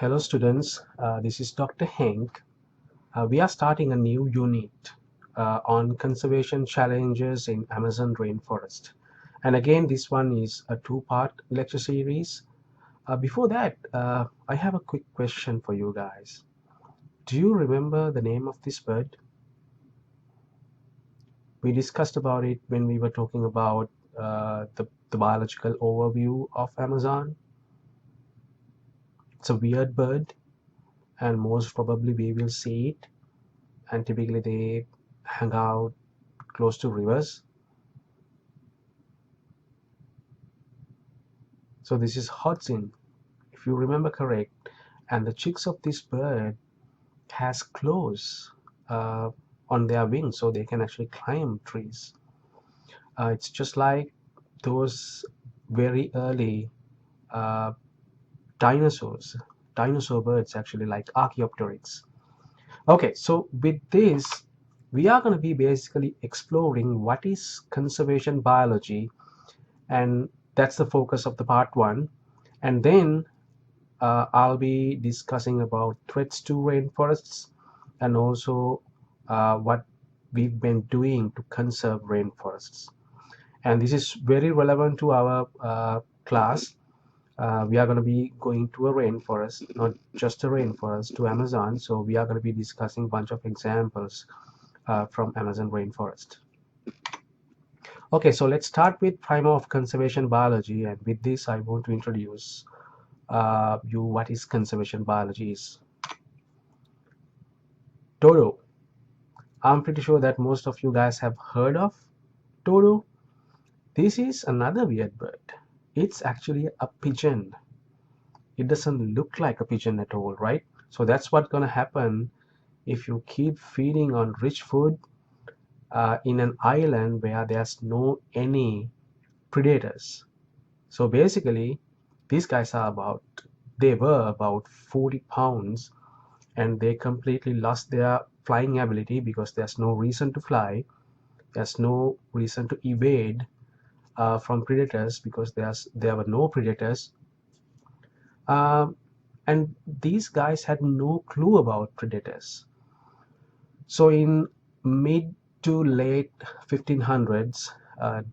Hello students, this is Dr. Henk. We are starting a new unit on conservation challenges in Amazon rainforest. And again, this one is a two-part lecture series. Before that, I have a quick question for you guys. Do you remember the name of this bird? We discussed about it when we were talking about the biological overview of Amazon. It's a weird bird, and most probably we will see it, and typically they hang out close to rivers. So this is Hodgin, if you remember correct, and the chicks of this bird has claws on their wings, so they can actually climb trees. It's just like those very early uh, dinosaur birds, actually, like Archaeopteryx. Okay, so with this, we are going to be basically exploring what is conservation biology, and that's the focus of the part one. And then I'll be discussing about threats to rainforests, and also what we've been doing to conserve rainforests. And this is very relevant to our class. We are going to be going to a rainforest, not just a rainforest, to Amazon. So we are going to be discussing a bunch of examples from Amazon rainforest. Okay, so let's start with primer of conservation biology, and with this I want to introduce you what is conservation biology is. Dodo. I'm pretty sure that most of you guys have heard of dodo. This is another weird bird. It's actually a pigeon. It doesn't look like a pigeon at all, right? So that's what's gonna happen if you keep feeding on rich food in an island where there's no any predators. So basically, these guys they were about 40 pounds, and they completely lost their flying ability because there's no reason to fly. There's no reason to evade from predators because there were no predators. Um, and these guys had no clue about predators. So in mid to late 1500s,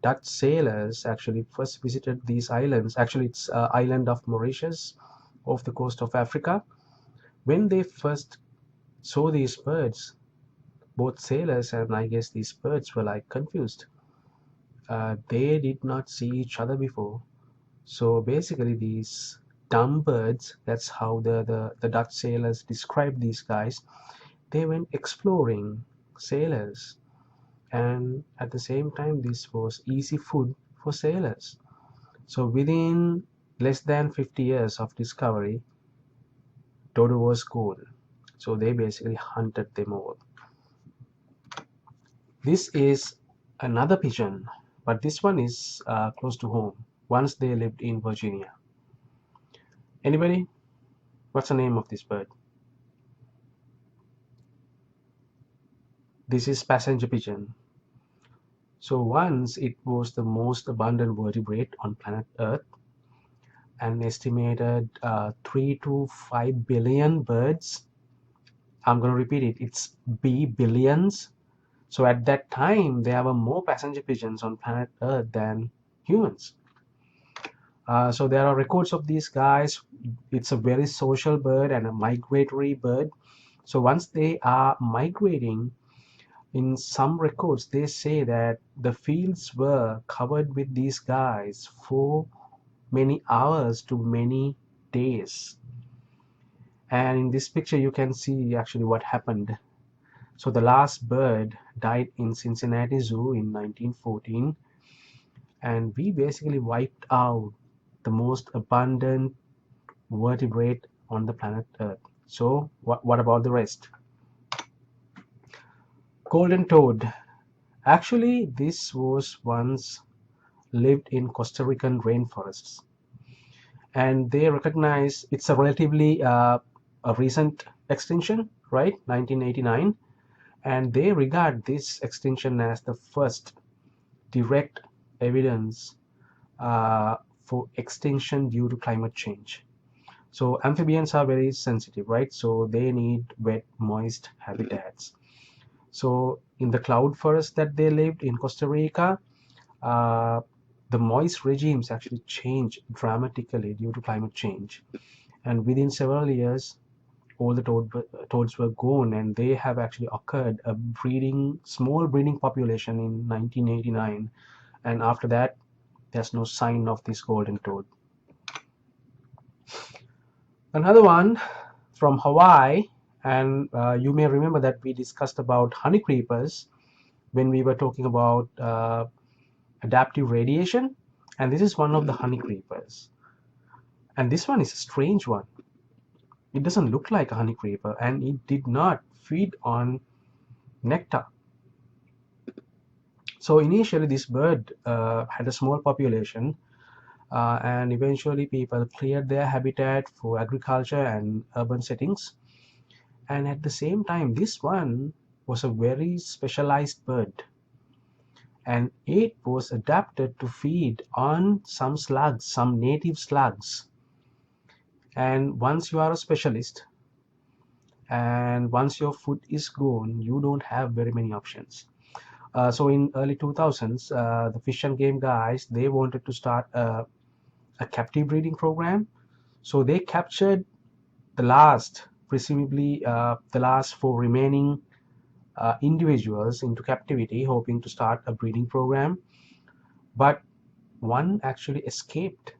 Dutch sailors actually first visited these islands. Actually, it's island of Mauritius off the coast of Africa. When they first saw these birds, both sailors and I guess these birds were like confused. They did not see each other before. So basically, these dumb birds, that's how the Dutch sailors described these guys. They went exploring, sailors, and at the same time, this was easy food for sailors. So within less than 50 years of discovery, dodo was gone. So they basically hunted them all. This is another pigeon, but this one is close to home. Once they lived in Virginia. Anybody? What's the name of this bird? This is passenger pigeon. So once it was the most abundant vertebrate on planet Earth, an estimated 3 to 5 billion birds. I'm going to repeat it. It's billions. So at that time, there were more passenger pigeons on planet Earth than humans. So there are records of these guys. It's a very social bird and a migratory bird. So once they are migrating, in some records, they say that the fields were covered with these guys for many hours to many days. And in this picture, you can see actually what happened. So the last bird died in Cincinnati Zoo in 1914, and we basically wiped out the most abundant vertebrate on the planet Earth. So what about the rest? Golden toad. Actually, this was once lived in Costa Rican rainforests, and they recognize it's a relatively a recent extinction, right? 1989, and they regard this extinction as the first direct evidence for extinction due to climate change. So amphibians are very sensitive, right? So they need wet, moist habitats. So in the cloud forest that they lived in Costa Rica, uh, the moist regimes actually change dramatically due to climate change. And within several years, all the toads were gone, and they have actually occurred a small breeding population in 1989. And after that, there's no sign of this golden toad. Another one from Hawaii, and you may remember that we discussed about honey creepers when we were talking about adaptive radiation, and this is one of the honey creepers. And this one is a strange one. It doesn't look like a honey creeper, and it did not feed on nectar. So initially, this bird had a small population, and eventually people cleared their habitat for agriculture and urban settings. And at the same time, this one was a very specialized bird, and it was adapted to feed on some slugs, some native slugs. And once you are a specialist, and once your food is gone, you don't have very many options. So in early 2000s, the Fish and Game guys, they wanted to start a captive breeding program. So they captured the last, presumably the last four remaining individuals into captivity, hoping to start a breeding program. But one actually escaped,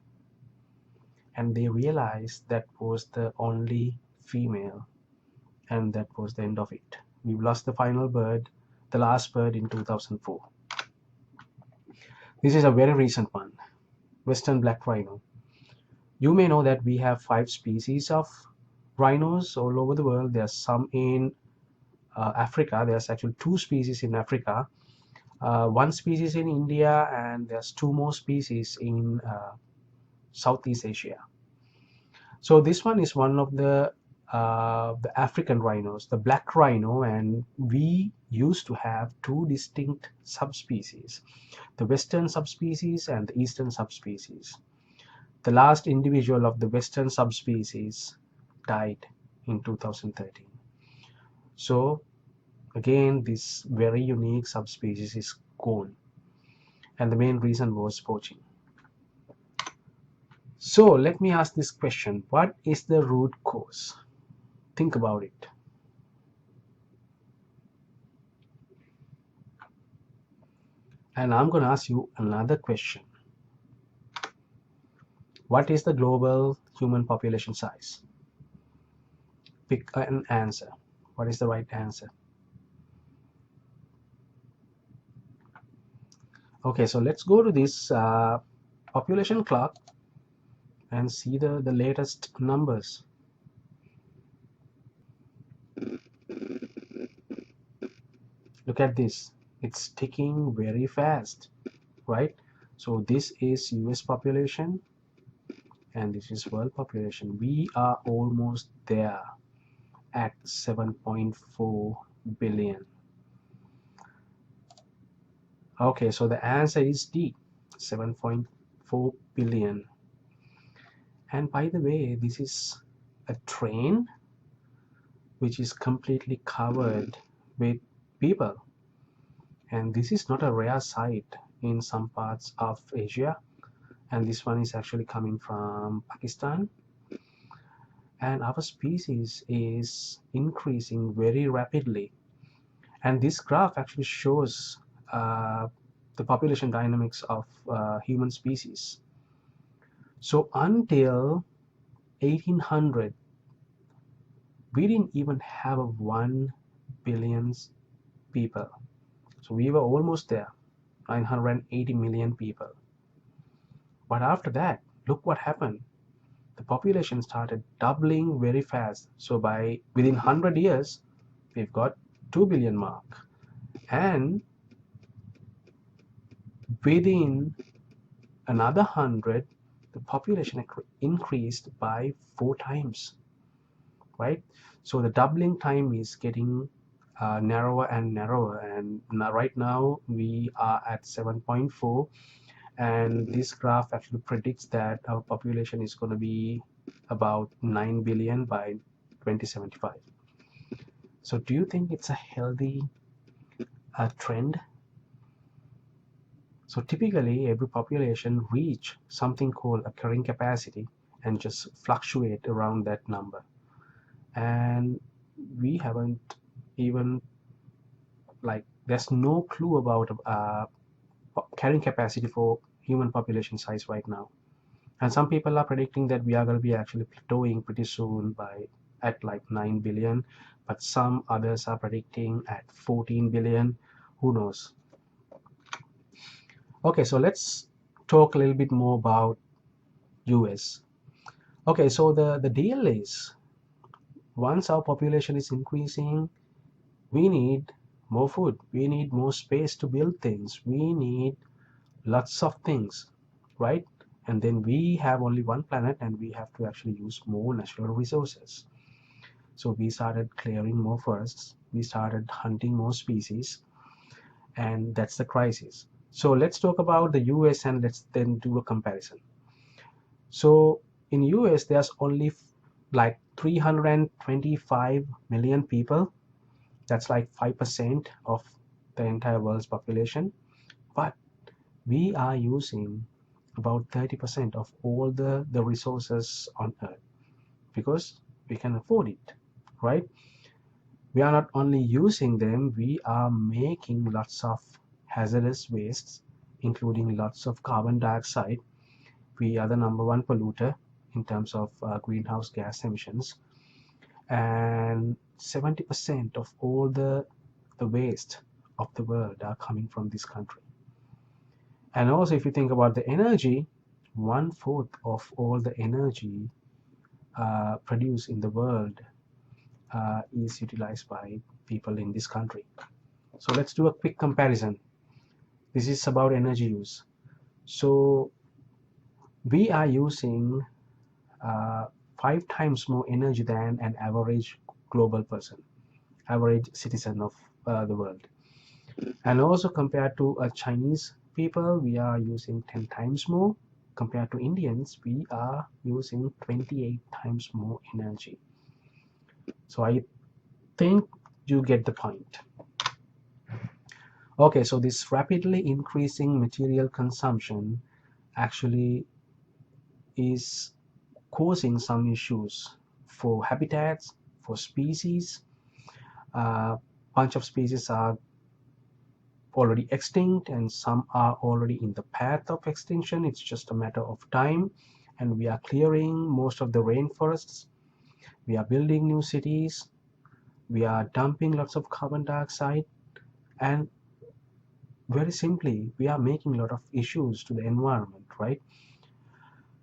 and they realized that was the only female, and that was the end of it. We lost the final bird, the last bird in 2004. This is a very recent one, Western black rhino. You may know that we have 5 species of rhinos all over the world. There's some in Africa. There's actually 2 species in Africa, 1 species in India, and there's 2 more species in Southeast Asia. So this one is one of the African rhinos, the black rhino, and we used to have 2 distinct subspecies, the western subspecies and the eastern subspecies. The last individual of the western subspecies died in 2013. So again, this very unique subspecies is gone, and the main reason was poaching. So let me ask this question: what is the root cause? Think about it. And I'm going to ask you another question. What is the global human population size? Pick an answer. What is the right answer? Okay, so let's go to this population clock and see the latest numbers. Look at this. It's ticking very fast, right? So this is US population and this is world population. We are almost there at 7.4 billion. Okay, so the answer is D, 7.4 billion. And by the way, this is a train which is completely covered with people. And this is not a rare sight in some parts of Asia. And this one is actually coming from Pakistan. And our species is increasing very rapidly. And this graph actually shows the population dynamics of human species. So until 1800, we didn't even have 1 billion people. So we were almost there, 980 million people. But after that, look what happened. The population started doubling very fast. So by within 100 years, we've got 2 billion mark. And within another 100, the population increased by 4 times, right? So the doubling time is getting narrower and narrower, and right now we are at 7.4, and this graph actually predicts that our population is going to be about 9 billion by 2075. So do you think it's a healthy trend? So typically every population reach something called a carrying capacity and just fluctuate around that number. And we haven't even, like, there's no clue about carrying capacity for human population size right now. And some people are predicting that we are going to be actually plateauing pretty soon by at like 9 billion, but some others are predicting at 14 billion. Who knows? Okay, so let's talk a little bit more about US. Okay, so the deal is, once our population is increasing, we need more food, we need more space to build things, we need lots of things, right? And then we have only one planet and we have to actually use more natural resources. So we started clearing more forests, we started hunting more species, and that's the crisis. So let's talk about the US and let's then do a comparison. So in US there's only like 325 million people. That's like 5% of the entire world's population. But we are using about 30% of all the resources on Earth because we can afford it, right? We are not only using them, we are making lots of hazardous wastes, including lots of carbon dioxide. We are the number one polluter in terms of greenhouse gas emissions. And 70% of all the waste of the world are coming from this country. And also, if you think about the energy, 1/4 of all the energy produced in the world is utilized by people in this country. So let's do a quick comparison. This is about energy use. So we are using uh, 5 times more energy than an average global person, average citizen of the world. And also compared to Chinese people, we are using 10 times more. Compared to Indians, we are using 28 times more energy. So I think you get the point. Okay, so this rapidly increasing material consumption actually is causing some issues for habitats, for species. A bunch of species are already extinct and some are already in the path of extinction. It's just a matter of time. And we are clearing most of the rainforests. We are building new cities. We are dumping lots of carbon dioxide. And very simply, we are making a lot of issues to the environment, right?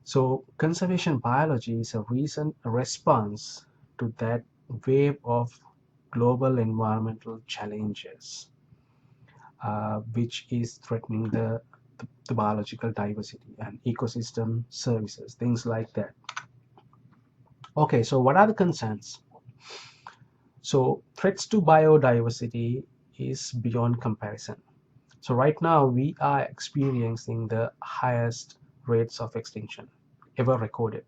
So conservation biology is a recent response to that wave of global environmental challenges, which is threatening the biological diversity and ecosystem services, things like that. Okay, so what are the concerns? So threats to biodiversity is beyond comparison. So right now we are experiencing the highest rates of extinction ever recorded.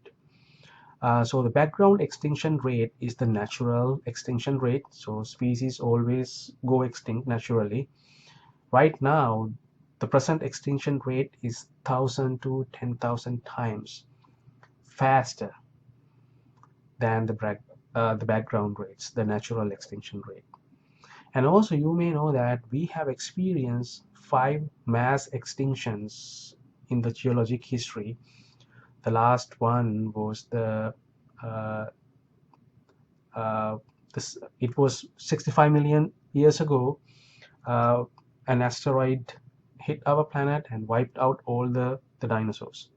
So the background extinction rate is the natural extinction rate. So species always go extinct naturally. Right now, the present extinction rate is 1,000 to 10,000 times faster than the background rates, the natural extinction rate. And also, you may know that we have experienced 5 mass extinctions in the geologic history. The last one was uh, it was 65 million years ago. Uh, an asteroid hit our planet and wiped out all the dinosaurs.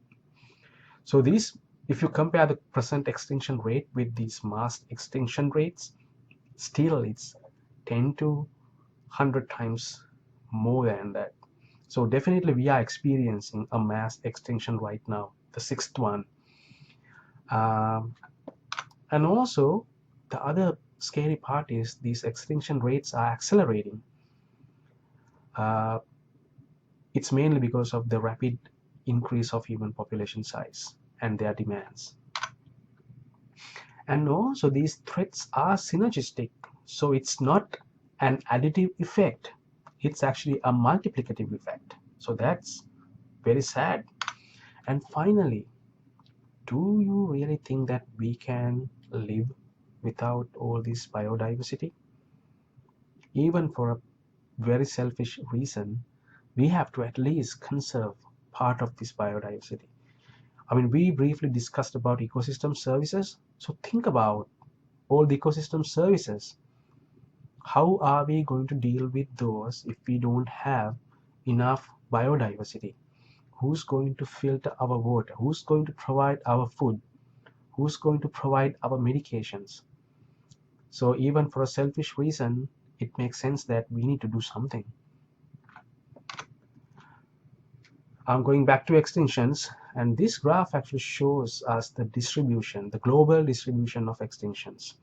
So these, if you compare the present extinction rate with these mass extinction rates, still it's 10 to 100 times more than that. So definitely we are experiencing a mass extinction right now, the sixth one. Um, and also the other scary part is these extinction rates are accelerating. Uh, it's mainly because of the rapid increase of human population size and their demands. And also these threats are synergistic. So it's not an additive effect, it's actually a multiplicative effect. So that's very sad. And finally, do you really think that we can live without all this biodiversity? Even for a very selfish reason, we have to at least conserve part of this biodiversity. I mean, we briefly discussed about ecosystem services. So think about all the ecosystem services. How are we going to deal with those if we don't have enough biodiversity? Who's going to filter our water? Who's going to provide our food? Who's going to provide our medications? So even for a selfish reason, it makes sense that we need to do something. I'm going back to extinctions, and this graph actually shows us the distribution, the global distribution of extinctions.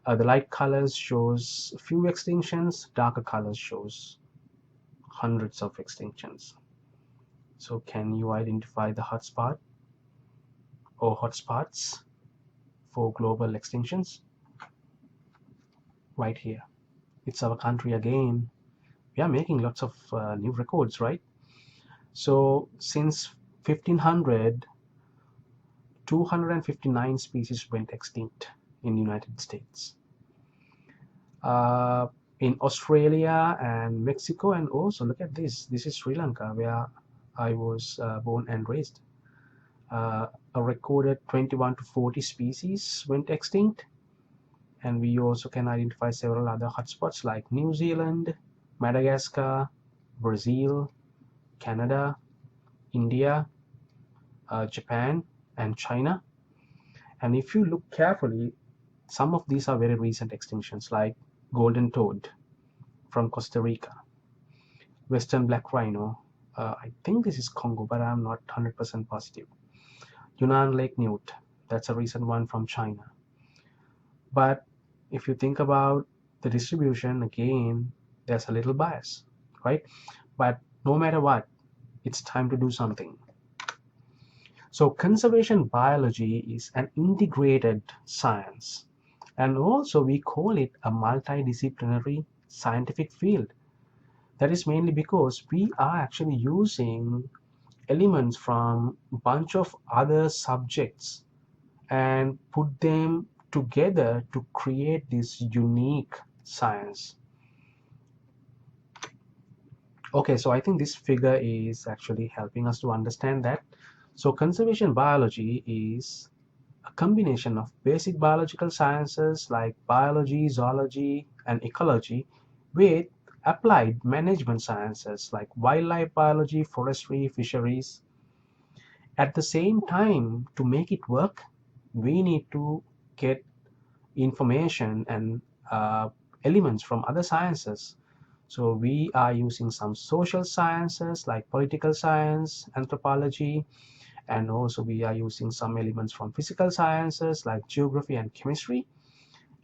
The light colors shows few extinctions, darker colors shows hundreds of extinctions. So can you identify the hotspot or hotspots for global extinctions? Right here. It's our country again. We are making lots of new records, right? So since 1500, 259 species went extinct in the United States. In Australia and Mexico, and also look at this. This is Sri Lanka, where I was born and raised. A recorded 21 to 40 species went extinct, and we also can identify several other hotspots like New Zealand, Madagascar, Brazil, Canada, India, Japan, and China. And if you look carefully, some of these are very recent extinctions, like golden toad from Costa Rica, western black rhino. I think this is Congo, but I'm not 100% positive. Yunnan lake newt, that's a recent one from China. But if you think about the distribution, again, there's a little bias, right? But no matter what, it's time to do something. So conservation biology is an integrated science, and also we call it a multidisciplinary scientific field. That is mainly because we are actually using elements from a bunch of other subjects and put them together to create this unique science. Okay, so I think this figure is actually helping us to understand that. So conservation biology is a combination of basic biological sciences like biology, zoology, and ecology with applied management sciences like wildlife biology, forestry, fisheries. At the same time, to make it work, we need to get information and elements from other sciences. So we are using some social sciences like political science, anthropology, and also we are using some elements from physical sciences like geography and chemistry.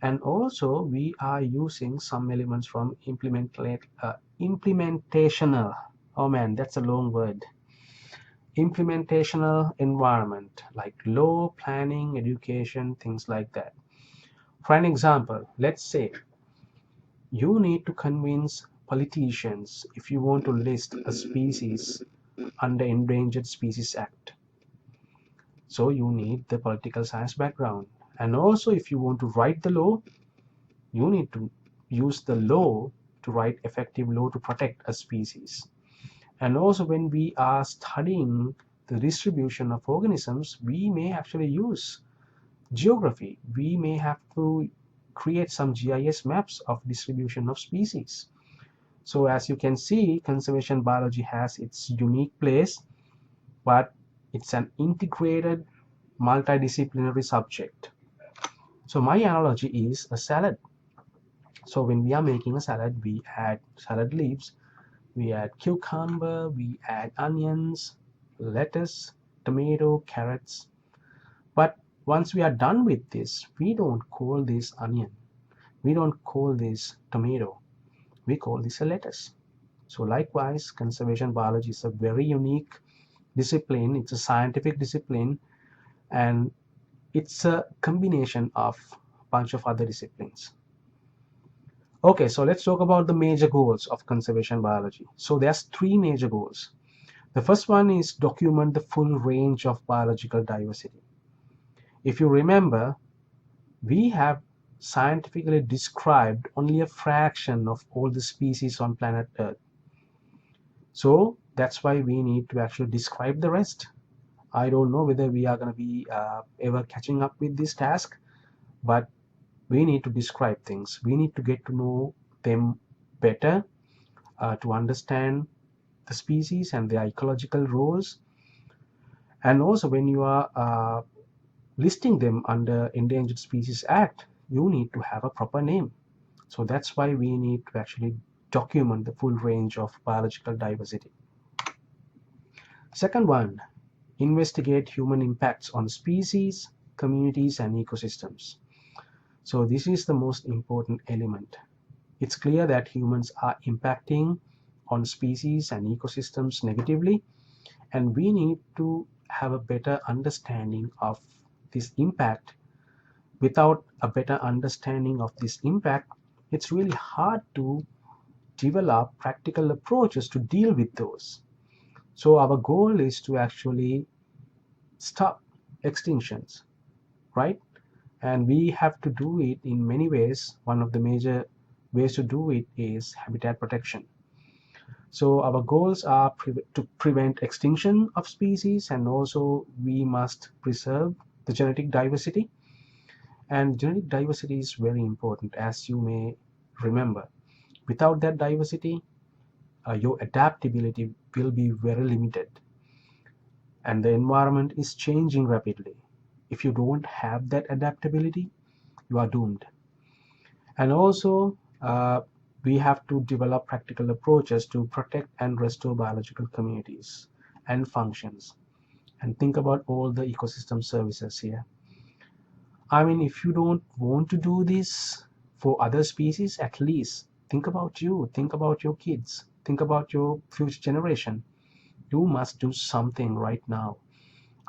And also we are using some elements from implementational, oh man, that's a long word, implementational environment like law, planning, education, things like that. For an example, let's say you need to convince politicians if you want to list a species under Endangered Species Act. So you need the political science background. And also if you want to write the law, you need to use the law to write effective law to protect a species. And also when we are studying the distribution of organisms, we may actually use geography. We may have to create some GIS maps of distribution of species. So as you can see, conservation biology has its unique place, but it's an integrated multidisciplinary subject. So my analogy is a salad. So when we are making a salad, we add salad leaves, we add cucumber, we add onions, lettuce, tomato, carrots. But once we are done with this, we don't call this onion. We don't call this tomato. We call this a lettuce. So likewise, conservation biology is a very unique discipline. It's a scientific discipline, and It's a combination of a bunch of other disciplines. Okay, so let's talk about the major goals of conservation biology. So there's three major goals. The first one is document the full range of biological diversity. If you remember, we have scientifically described only a fraction of all the species on planet Earth. So that's why we need to actually describe the rest. I don't know whether we are going to be ever catching up with this task, but we need to describe things. We need to get to know them better, to understand the species and their ecological roles. And also, when you are listing them under Endangered Species Act, you need to have a proper name. So that's why we need to actually document the full range of biological diversity. Second one, investigate human impacts on species, communities, and ecosystems. So this is the most important element. It's clear that humans are impacting on species and ecosystems negatively, and we need to have a better understanding of this impact. Without a better understanding of this impact, it's really hard to develop practical approaches to deal with those. So our goal is to actually stop extinctions, right? And we have to do it in many ways. One of the major ways to do it is habitat protection. So our goals are to prevent extinction of species, and also we must preserve the genetic diversity. And genetic diversity is very important, as you may remember. Without that diversity, your adaptability will be very limited, and the environment is changing rapidly. If you don't have that adaptability, you are doomed. And also, we have to develop practical approaches to protect and restore biological communities and functions. And think about all the ecosystem services here. I mean, if you don't want to do this for other species, at least think about you, think about your kids, think about your future generation. You must do something right now.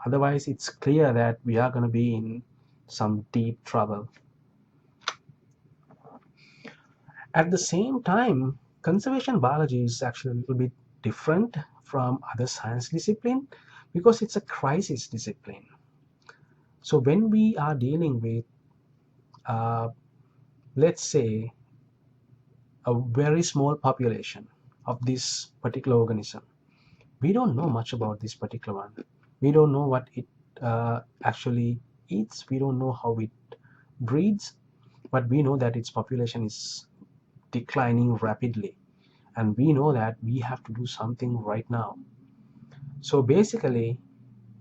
Otherwise, it's clear that we are going to be in some deep trouble. At the same time, conservation biology is actually a little bit different from other science discipline because it's a crisis discipline. So when we are dealing with, uh, let's say, a very small population of this particular organism, we don't know much about this particular one. We don't know what it actually eats. We don't know how it breeds, but we know that its population is declining rapidly, and we know that we have to do something right now. So basically,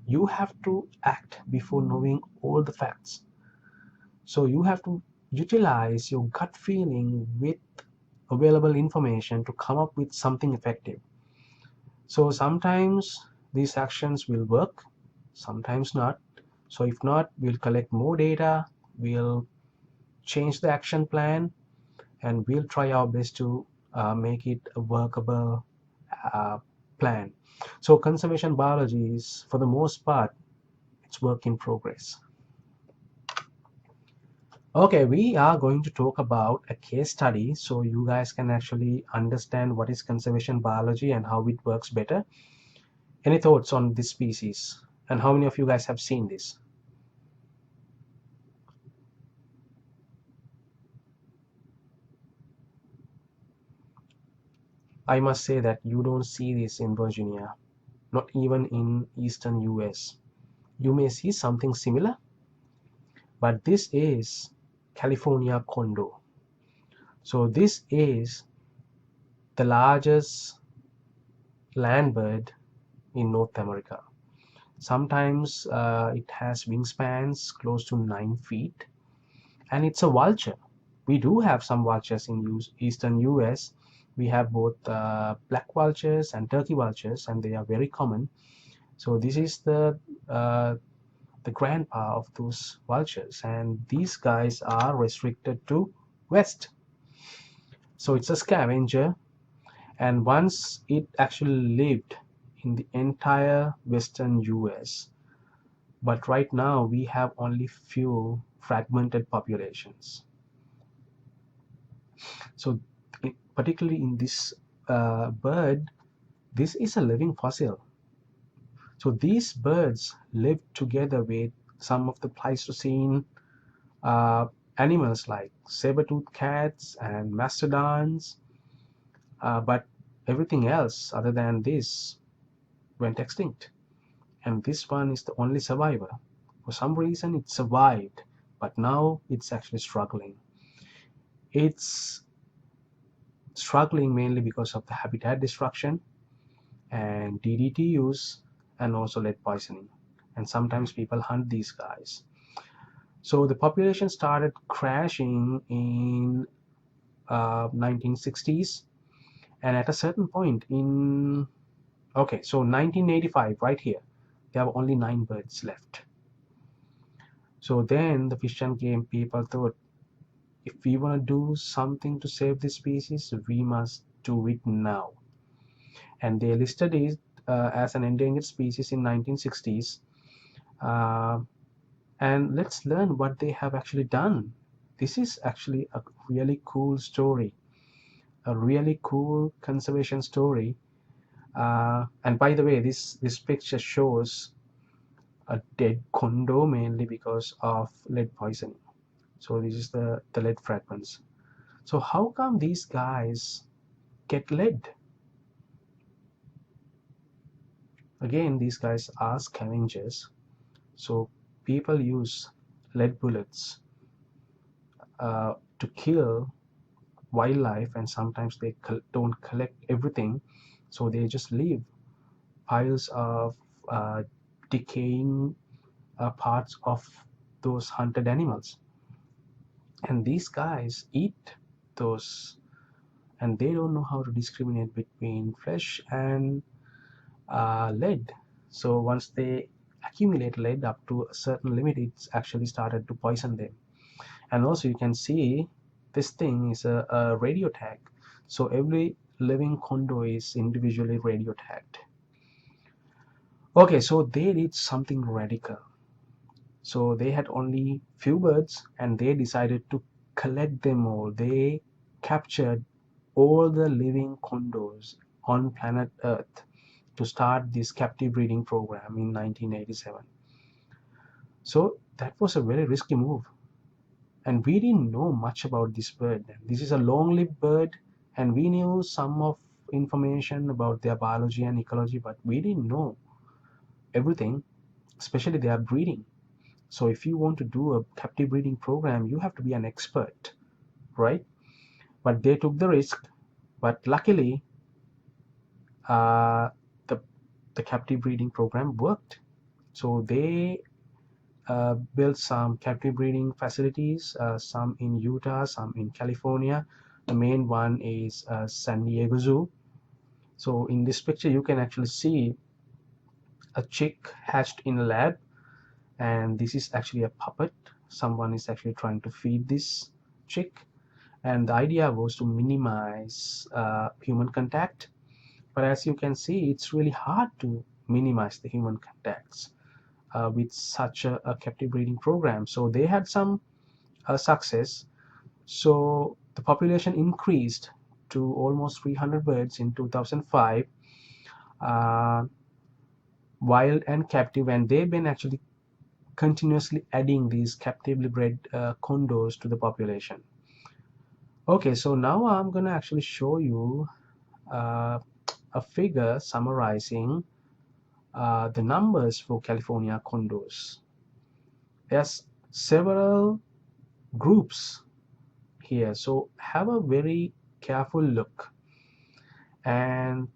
you have to act before knowing all the facts. So you have to utilize your gut feeling with available information to come up with something effective. So sometimes these actions will work, sometimes not. So if not, we'll collect more data, we'll change the action plan, and we'll try our best to make it a workable uh, plan. So conservation biology is, for the most part, it's work in progress. Okay, we are going to talk about a case study so you guys can actually understand what is conservation biology and how it works better. Any thoughts on this species? And how many of you guys have seen this? I must say that you don't see this in Virginia, not even in eastern US. You may see something similar, but this is California condor. So this is the largest land bird in North America. Sometimes it has wingspans close to 9 feet, and it's a vulture. We do have some vultures in eastern US. We have both black vultures and turkey vultures, and they are very common. So this is the grandpa of those vultures, and these guys are restricted to west. So it's a scavenger, and once it actually lived in the entire western US, But right now we have only few fragmented populations. So particularly in this bird, this is a living fossil. So these birds live together with some of the Pleistocene uh, animals like saber-toothed cats and mastodons, but everything else other than this went extinct. And this one is the only survivor. For some reason, it survived, but now it's actually struggling. It's struggling mainly because of the habitat destruction and DDT use and also lead poisoning. And sometimes people hunt these guys. So the population started crashing in 1960s, and at a certain point in okay, so 1985, right here, there were only 9 birds left. So then the fish and game people thought, if we want to do something to save this species, we must do it now. And they listed it as an endangered species in 1960s. Uh, and let's learn what they have actually done. This is actually a really cool story, a really cool conservation story. And by the way, this picture shows a dead condor mainly because of lead poisoning. So this is the lead fragments. So how come these guys get lead? Again, these guys are scavengers. So people use lead bullets to kill wildlife, and sometimes they don't collect everything. So they just leave piles of decaying parts of those hunted animals. And these guys eat those, and they don't know how to discriminate between flesh and lead. So once they accumulate lead up to a certain limit, it's actually started to poison them. And also you can see this thing is a radio tag. So every living condo is individually radio tagged. Okay, so they did something radical. So they had only few birds and they decided to collect them all. They captured all the living condos on planet Earth to start this captive breeding program in 1987. So that was a very risky move. And we didn't know much about this bird. This is a long-lived bird, and we knew some of information about their biology and ecology, but we didn't know everything, especially their breeding. So if you want to do a captive breeding program, you have to be an expert, right? But they took the risk. But luckily, uh, the the captive breeding program worked. So they built some captive breeding facilities, some in Utah, some in California. The main one is San Diego Zoo. So in this picture, you can actually see a chick hatched in a lab, and this is actually a puppet. Someone is actually trying to feed this chick, and the idea was to minimize human contact. But as you can see, it's really hard to minimize the human contacts with such a captive breeding program. So they had some success. So the population increased to almost 300 birds in 2005, uh, wild and captive, and they've been actually continuously adding these captively bred condos to the population. Okay, so now I'm going to actually show you uh, a figure summarizing the numbers for California condos. There's several groups here, so have a very careful look and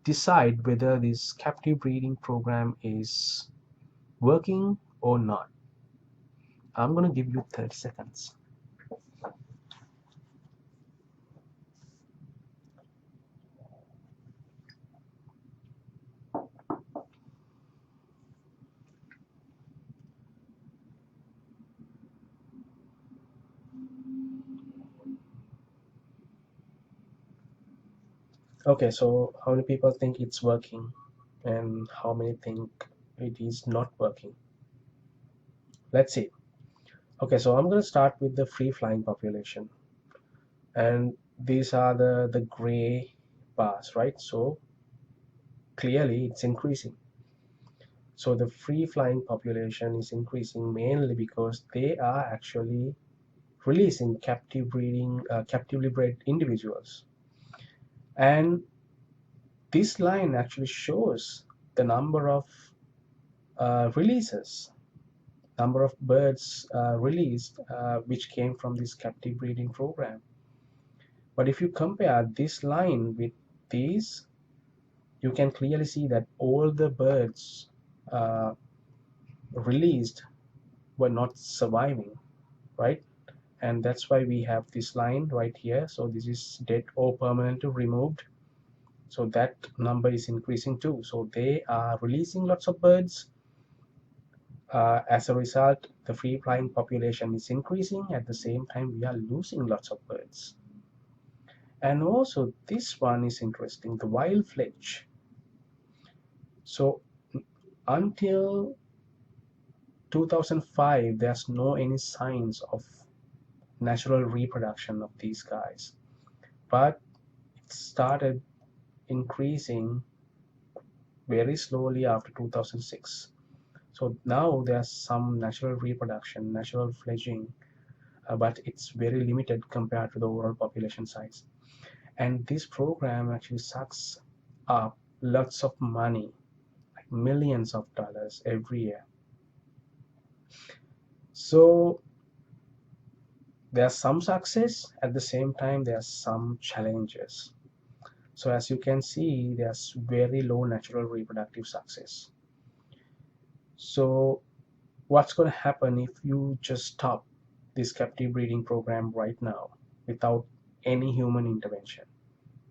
decide whether this captive breeding program is working or not. I'm going to give you 30 seconds. Okay, so how many people think it's working and how many think it is not working? Let's see. Okay, so I'm going to start with the free flying population. And these are the gray bars, right? So clearly it's increasing. So the free flying population is increasing mainly because they are actually releasing captively bred individuals. And this line actually shows the number of releases, number of birds released, which came from this captive breeding program. But if you compare this line with these, you can clearly see that all the birds uh, released were not surviving, right? And that's why we have this line right here. So this is dead or permanently removed. So that number is increasing too. So they are releasing lots of birds. As a result, the free flying population is increasing. At the same time, we are losing lots of birds. And also, this one is interesting, the wild fledge. So until 2005, there's no any signs of natural reproduction of these guys. But it started increasing very slowly after 2006. So now there's some natural reproduction, natural fledging, but it's very limited compared to the overall population size. And this program actually sucks up lots of money, like millions of dollars every year. So there's some success, at the same time there's some challenges. So as you can see, there's very low natural reproductive success. So what's going to happen if you just stop this captive breeding program right now without any human intervention?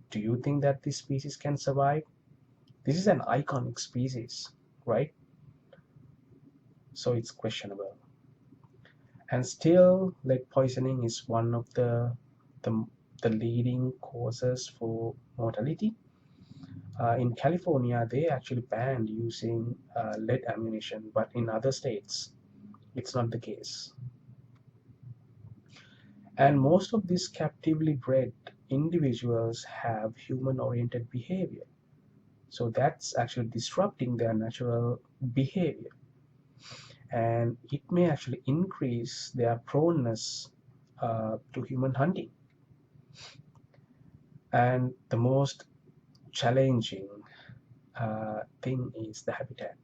Do you think that this species can survive? This is an iconic species, right? So it's questionable. And still, lead poisoning is one of the, the leading causes for mortality. In California, they actually banned using lead ammunition, but in other states, it's not the case. And most of these captively bred individuals have human-oriented behavior. So that's actually disrupting their natural behavior. And it may actually increase their proneness to human hunting. And the most challenging thing is the habitat.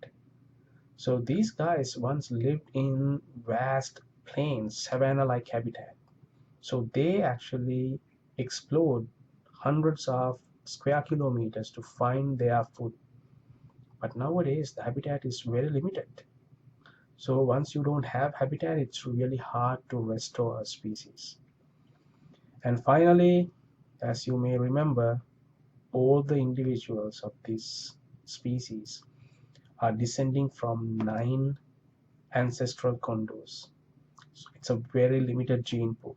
So these guys once lived in vast plains, savanna-like habitat. So they actually explored hundreds of square kilometers to find their food. But nowadays, the habitat is very limited. So once you don't have habitat, it's really hard to restore a species. And finally, as you may remember, all the individuals of this species are descending from 9 ancestral condors. So it's a very limited gene pool.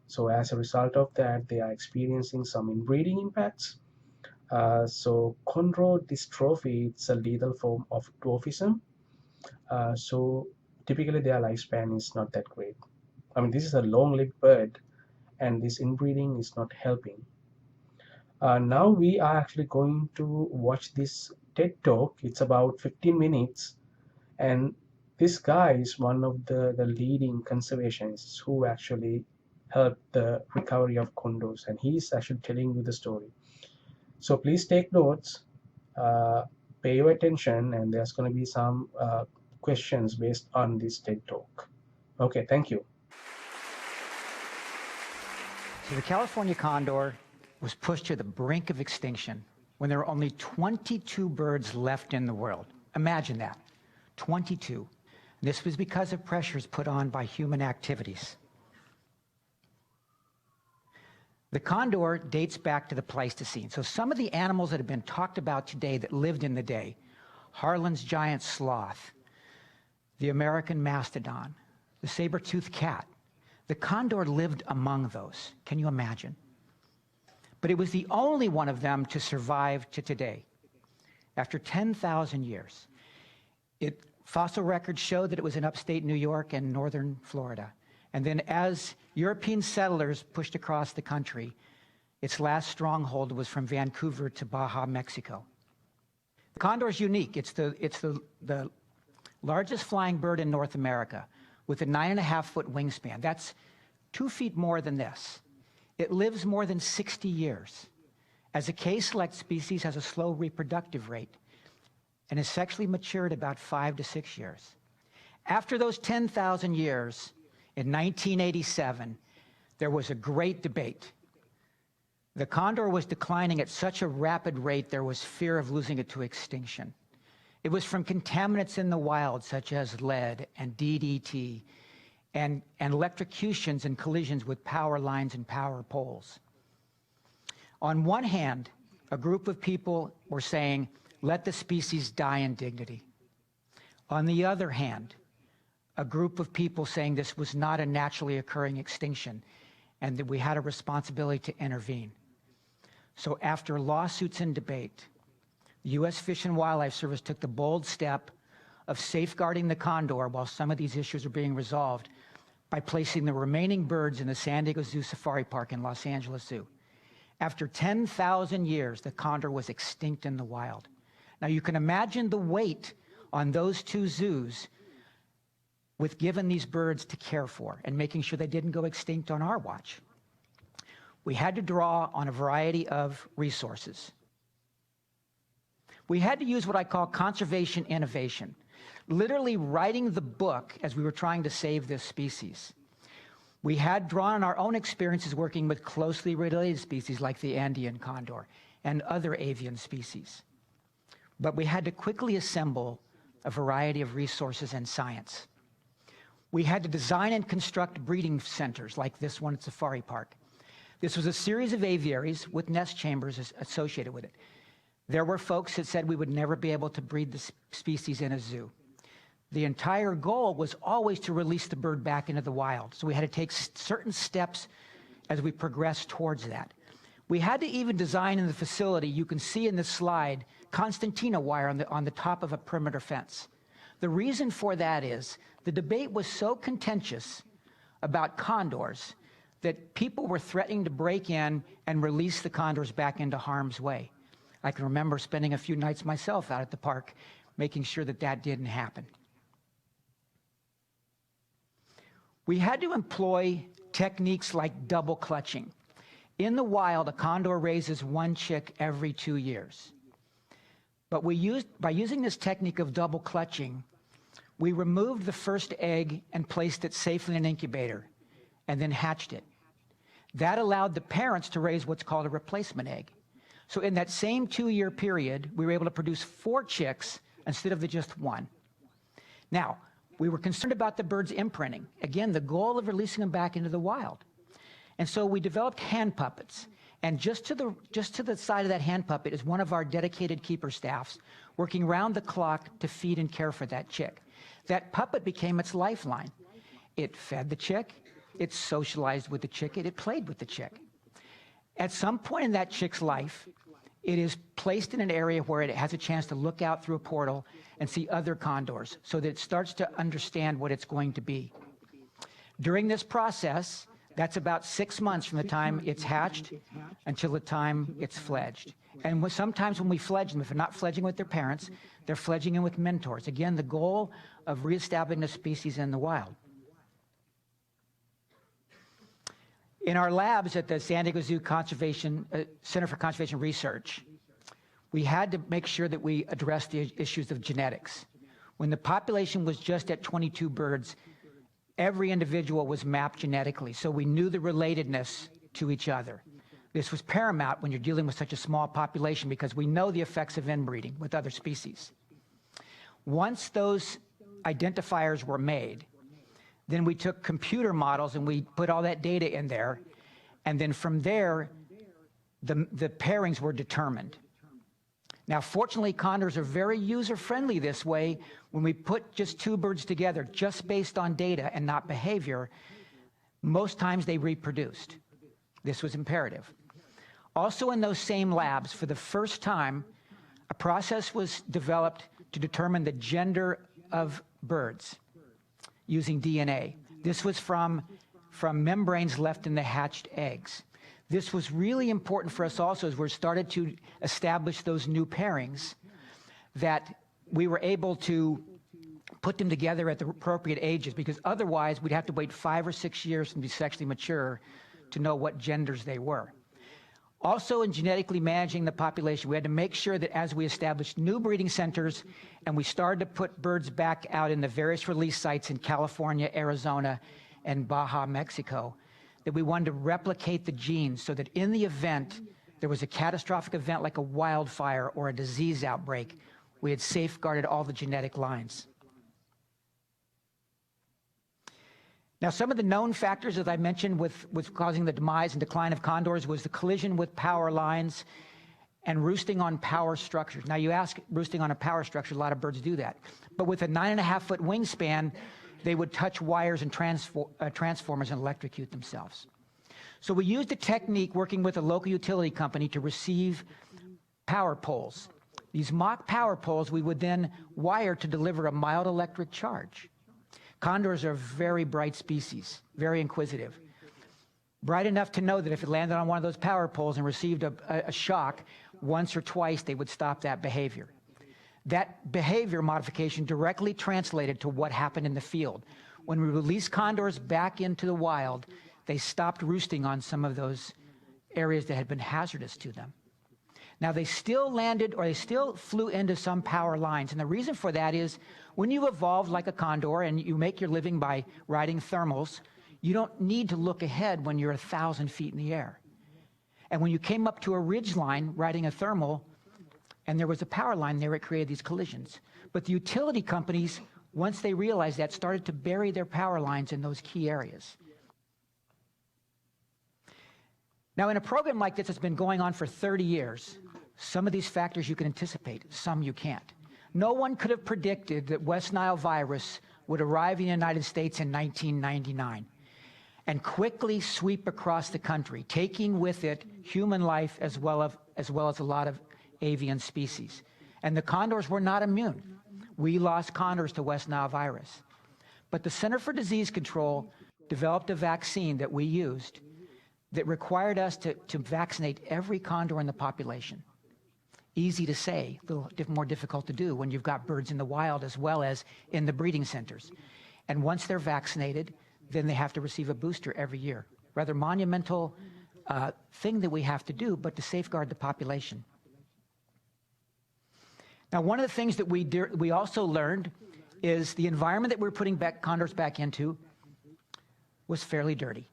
So as a result of that, they are experiencing some inbreeding impacts. So chondrodystrophy, it's a lethal form of dwarfism. So typically their lifespan is not that great. I mean, this is a long-lived bird, and this inbreeding is not helping. Now we are actually going to watch this TED Talk. It's about 15 minutes, and this guy is one of the leading conservationists who actually helped the recovery of condors, and he's actually telling you the story. So please take notes, uh, pay your attention, and there's going to be some questions based on this TED Talk. Okay, thank you. So the California condor was pushed to the brink of extinction when there were only 22 birds left in the world. Imagine that, 22. This was because of pressures put on by human activities. The condor dates back to the Pleistocene. So some of the animals that have been talked about today that lived in the day, Harlan's giant sloth, the American mastodon, the saber-toothed cat, the condor lived among those. Can you imagine? But it was the only one of them to survive to today. After 10,000 years, it Fossil records show that it was in upstate New York and northern Florida. And then as European settlers pushed across the country, its last stronghold was from Vancouver to Baja, Mexico. The condor is unique. It's the largest flying bird in North America with a 9.5-foot wingspan. That's 2 feet more than this. It lives more than 60 years. As a K-select species, has a slow reproductive rate and is sexually mature at about 5 to 6 years. After those 10,000 years, in 1987, there was a great debate. The condor was declining at such a rapid rate, there was fear of losing it to extinction. It was from contaminants in the wild, such as lead and DDT, and electrocutions and collisions with power lines and power poles. On one hand, a group of people were saying, let the species die in dignity. On the other hand, a group of people saying this was not a naturally occurring extinction and that we had a responsibility to intervene. So after lawsuits and debate, the U.S. Fish and Wildlife Service took the bold step of safeguarding the condor while some of these issues are being resolved by placing the remaining birds in the San Diego Zoo Safari Park and Los Angeles Zoo. After 10,000 years, the condor was extinct in the wild. Now you can imagine the weight on those two zoos with given these birds to care for and making sure they didn't go extinct on our watch. We had to draw on a variety of resources. We had to use what I call conservation innovation, literally writing the book as we were trying to save this species. We had drawn on our own experiences working with closely related species like the Andean condor and other avian species. But we had to quickly assemble a variety of resources and science. We had to design and construct breeding centers like this one at Safari Park. This was a series of aviaries with nest chambers associated with it. There were folks that said we would never be able to breed the species in a zoo. The entire goal was always to release the bird back into the wild. So we had to take certain steps as we progressed towards that. We had to even design in the facility, you can see in this slide, concertina wire on the top of a perimeter fence. The reason for that is the debate was so contentious about condors that people were threatening to break in and release the condors back into harm's way. I can remember spending a few nights myself out at the park, making sure that that didn't happen. We had to employ techniques like double clutching. In the wild, a condor raises one chick every 2 years. But by using this technique of double clutching, we removed the first egg and placed it safely in an incubator and then hatched it. That allowed the parents to raise what's called a replacement egg. So in that same 2-year period, we were able to produce 4 chicks instead of the just 1. Now, we were concerned about the birds imprinting. Again, the goal of releasing them back into the wild. And so we developed hand puppets. And just to the side of that hand puppet is one of our dedicated keeper staffs working round the clock to feed and care for that chick. That puppet became its lifeline. It fed the chick, it socialized with the chick, it played with the chick. At some point in that chick's life, it is placed in an area where it has a chance to look out through a portal and see other condors so that it starts to understand what it's going to be. During this process, that's about 6 months from the time it's hatched until the time it's fledged. And sometimes when we fledge them, if they're not fledging with their parents, they're fledging in with mentors. Again, the goal of reestablishing the species in the wild. In our labs at the San Diego Zoo Center for Conservation Research, we had to make sure that we addressed the issues of genetics. When the population was just at 22 birds, every individual was mapped genetically, so we knew the relatedness to each other. This was paramount when you're dealing with such a small population because we know the effects of inbreeding with other species. Once those identifiers were made, then we took computer models and we put all that data in there, and then from there, the pairings were determined. Now, fortunately, condors are very user-friendly this way. When we put just 2 birds together, just based on data and not behavior, most times they reproduced. This was imperative. Also in those same labs, for the first time, a process was developed to determine the gender of birds using DNA. This was from membranes left in the hatched eggs. This was really important for us also as we started to establish those new pairings, that we were able to put them together at the appropriate ages, because otherwise we'd have to wait 5 or 6 years to be sexually mature to know what genders they were. Also, in genetically managing the population, we had to make sure that as we established new breeding centers and we started to put birds back out in the various release sites in California, Arizona, and Baja, Mexico, that we wanted to replicate the genes so that in the event there was a catastrophic event like a wildfire or a disease outbreak, we had safeguarded all the genetic lines. Now, some of the known factors, as I mentioned, with causing the demise and decline of condors was the collision with power lines and roosting on power structures. Now, you ask, roosting on a power structure, a lot of birds do that. But with a 9.5-foot wingspan, they would touch wires and transformers and electrocute themselves. So we used a technique working with a local utility company to receive power poles. These mock power poles we would then wire to deliver a mild electric charge. Condors are a very bright species, very inquisitive. Bright enough to know that if it landed on one of those power poles and received a shock, once or twice they would stop that behavior. That behavior modification directly translated to what happened in the field. When we released condors back into the wild, they stopped roosting on some of those areas that had been hazardous to them. Now, they still landed, or they still flew into some power lines, and the reason for that is when you evolve like a condor and you make your living by riding thermals, you don't need to look ahead when you're 1,000 feet in the air. And when you came up to a ridge line riding a thermal and there was a power line there, it created these collisions. But the utility companies, once they realized that, started to bury their power lines in those key areas. Now, in a program like this that's been going on for 30 years, some of these factors you can anticipate, some you can't. No one could have predicted that West Nile virus would arrive in the United States in 1999 and quickly sweep across the country, taking with it human life as well as a lot of avian species. And the condors were not immune. We lost condors to West Nile virus. But the Center for Disease Control developed a vaccine that we used that required us to vaccinate every condor in the population. Easy to say, a little more difficult to do when you've got birds in the wild as well as in the breeding centers. And once they're vaccinated, then they have to receive a booster every year. Rather monumental thing that we have to do, but to safeguard the population. Now, one of the things that we also learned is the environment that we're putting condors back into was fairly dirty,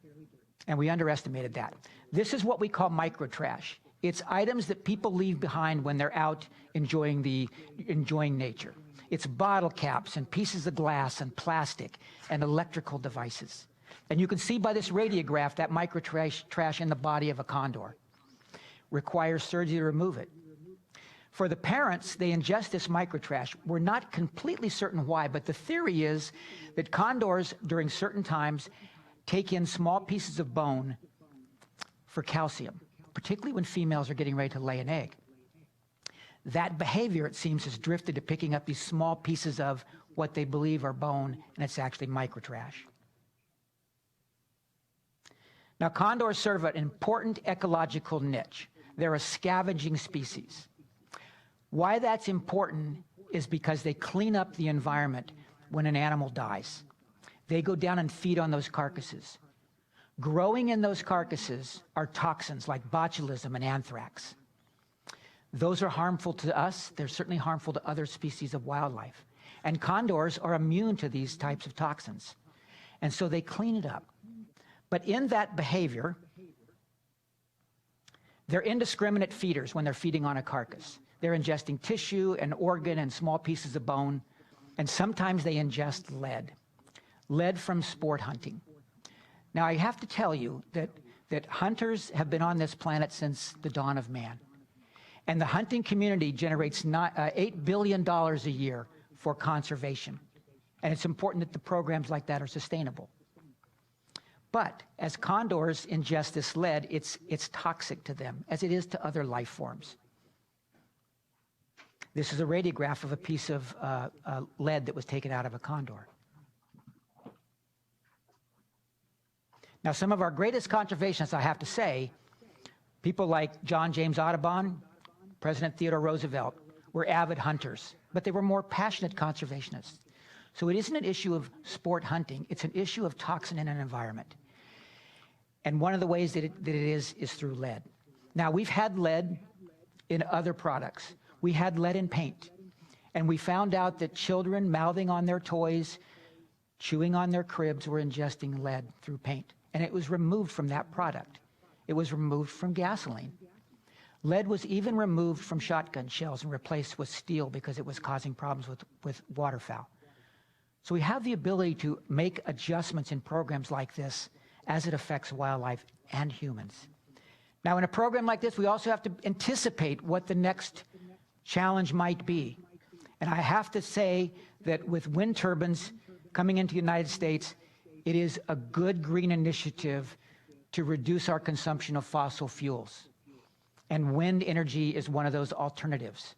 and we underestimated that. This is what we call microtrash. It's items that people leave behind when they're out enjoying nature. It's bottle caps and pieces of glass and plastic and electrical devices. And you can see by this radiograph that microtrash in the body of a condor. Requires surgery to remove it. For the parents, they ingest this microtrash. We're not completely certain why, but the theory is that condors, during certain times, take in small pieces of bone for calcium, particularly when females are getting ready to lay an egg. That behavior, it seems, has drifted to picking up these small pieces of what they believe are bone, and it's actually microtrash. Now, condors serve an important ecological niche. They're a scavenging species. Why that's important is because they clean up the environment when an animal dies. They go down and feed on those carcasses. Growing in those carcasses are toxins like botulism and anthrax. Those are harmful to us. They're certainly harmful to other species of wildlife. And condors are immune to these types of toxins. And so they clean it up. But in that behavior, they're indiscriminate feeders when they're feeding on a carcass. They're ingesting tissue and organ and small pieces of bone. And sometimes they ingest lead from sport hunting. Now, I have to tell you that hunters have been on this planet since the dawn of man. And the hunting community generates $8 billion a year for conservation. And it's important that the programs like that are sustainable. But as condors ingest this lead, it's toxic to them, as it is to other life forms. This is a radiograph of a piece of lead that was taken out of a condor. Now, some of our greatest conservationists, I have to say, people like John James Audubon, President Theodore Roosevelt, were avid hunters, but they were more passionate conservationists. So it isn't an issue of sport hunting, it's an issue of toxin in an environment. And one of the ways that it is through lead. Now, we've had lead in other products. We had lead in paint. And we found out that children mouthing on their toys, chewing on their cribs, were ingesting lead through paint. And it was removed from that product. It was removed from gasoline. Lead was even removed from shotgun shells and replaced with steel because it was causing problems with waterfowl. So we have the ability to make adjustments in programs like this as it affects wildlife and humans. Now, in a program like this, we also have to anticipate what the next challenge might be. And I have to say that with wind turbines coming into the United States, it is a good green initiative to reduce our consumption of fossil fuels. And wind energy is one of those alternatives.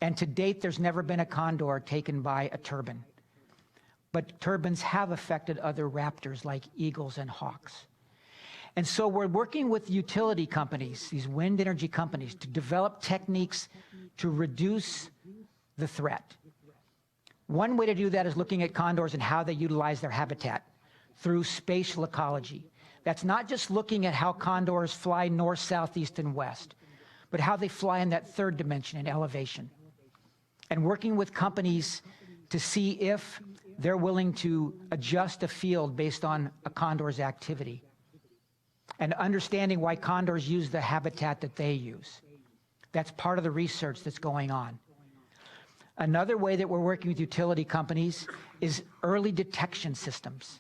And to date, there's never been a condor taken by a turbine. But turbines have affected other raptors like eagles and hawks. And so we're working with utility companies, these wind energy companies, to develop techniques to reduce the threat. One way to do that is looking at condors and how they utilize their habitat through spatial ecology. That's not just looking at how condors fly north, south, east, and west, but how they fly in that third dimension in elevation. And working with companies to see if they're willing to adjust a field based on a condor's activity. And understanding why condors use the habitat that they use. That's part of the research that's going on. Another way that we're working with utility companies is early detection systems.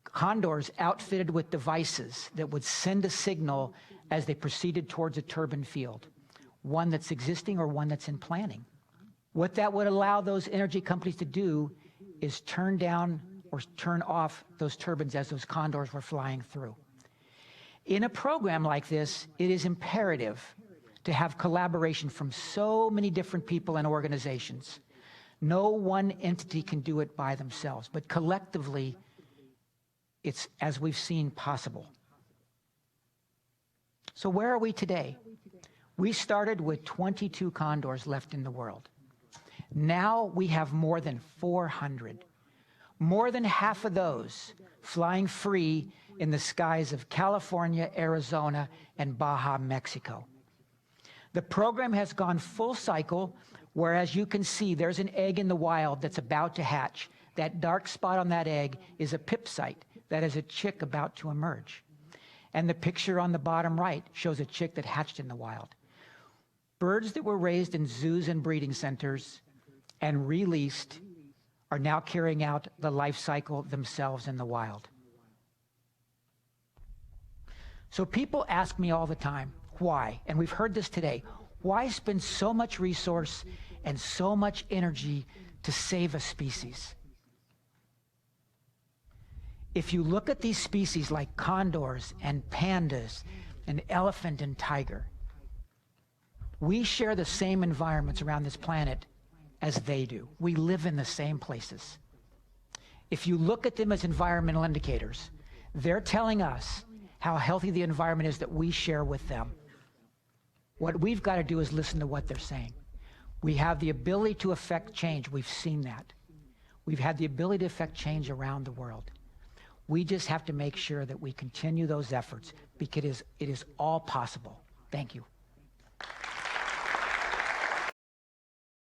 Condors outfitted with devices that would send a signal as they proceeded towards a turbine field, one that's existing or one that's in planning. What that would allow those energy companies to do is turn down or turn off those turbines as those condors were flying through. In a program like this, it is imperative to have collaboration from so many different people and organizations. No one entity can do it by themselves, but collectively, it's, as we've seen, possible. So where are we today? We started with 22 condors left in the world. Now we have more than 400. More than half of those flying free in the skies of California, Arizona, and Baja, Mexico. The program has gone full cycle, whereas you can see there's an egg in the wild that's about to hatch. That dark spot on that egg is a pip site. That is a chick about to emerge. And the picture on the bottom right shows a chick that hatched in the wild. Birds that were raised in zoos and breeding centers and released are now carrying out the life cycle themselves in the wild. So people ask me all the time, why? And we've heard this today. Why spend so much resource and so much energy to save a species? If you look at these species like condors and pandas and elephant and tiger, we share the same environments around this planet as they do. We live in the same places. If you look at them as environmental indicators, they're telling us how healthy the environment is that we share with them. What we've got to do is listen to what they're saying. We have the ability to affect change. We've seen that. We've had the ability to affect change around the world. We just have to make sure that we continue those efforts because it is all possible. Thank you.